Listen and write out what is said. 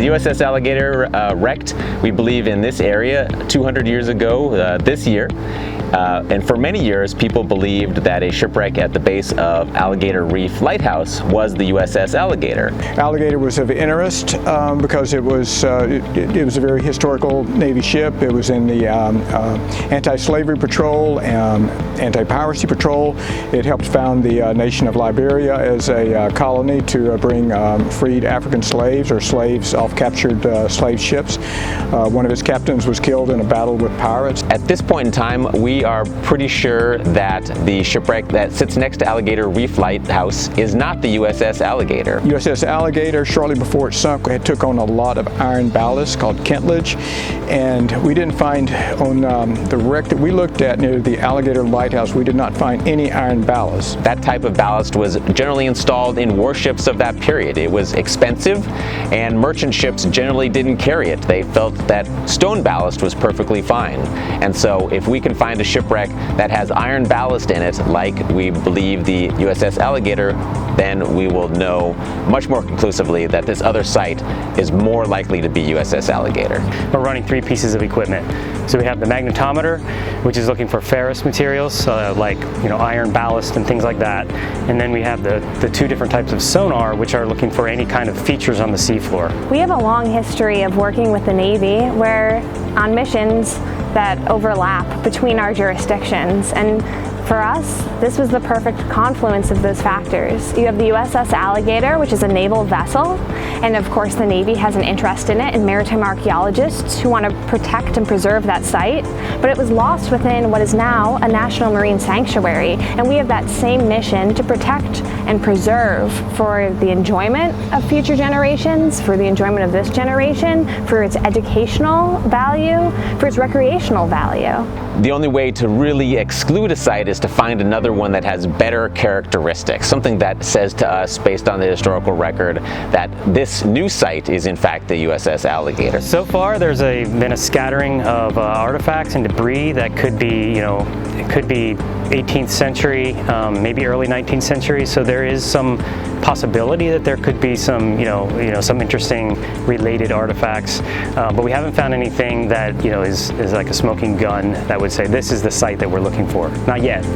The USS Alligator wrecked, we believe, in this area 200 years ago this year. And for many years, people believed that a shipwreck at the base of Alligator Reef Lighthouse was the USS Alligator. Alligator was of interest because it was a very historical Navy ship. It was in the anti-slavery patrol, anti-piracy patrol. It helped found the nation of Liberia as a colony to bring freed African slaves or slaves off captured slave ships. One of its captains was killed in a battle with pirates. At this point in time, we are pretty sure that the shipwreck that sits next to Alligator Reef Lighthouse is not the USS Alligator. USS Alligator, shortly before it sunk, it took on a lot of iron ballast called kentlage, and we didn't find on the wreck that we looked at near the Alligator Lighthouse, we did not find any iron ballast. That type of ballast was generally installed in warships of that period. It was expensive, and merchant ships generally didn't carry it. They felt that stone ballast was perfectly fine. And so if we can find a shipwreck that has iron ballast in it, like we believe the USS Alligator, then we will know much more conclusively that this other site is more likely to be USS Alligator. We're running 3 pieces of equipment. So we have the magnetometer, which is looking for ferrous materials, like iron ballast and things like that. And then we have the 2 different types of sonar, which are looking for any kind of features on the seafloor. We have a long history of working with the Navy where on missions that overlap between our jurisdictions, and for us, this was the perfect confluence of those factors. You have the USS Alligator, which is a naval vessel, and of course the Navy has an interest in it, and maritime archaeologists who want to protect and preserve that site, but it was lost within what is now a national marine sanctuary, and we have that same mission to protect and preserve for the enjoyment of future generations, for the enjoyment of this generation, for its educational value, for its recreational value. The only way to really exclude a site is to find another one that has better characteristics, something that says to us, based on the historical record, that this new site is in fact the USS Alligator. So far, there's been a scattering of artifacts and debris that could be, it could be 18th century, maybe early 19th century. So there is some possibility that there could be some, some interesting related artifacts, but we haven't found anything that is like a smoking gun that would say this is the site that we're looking for. Not yet.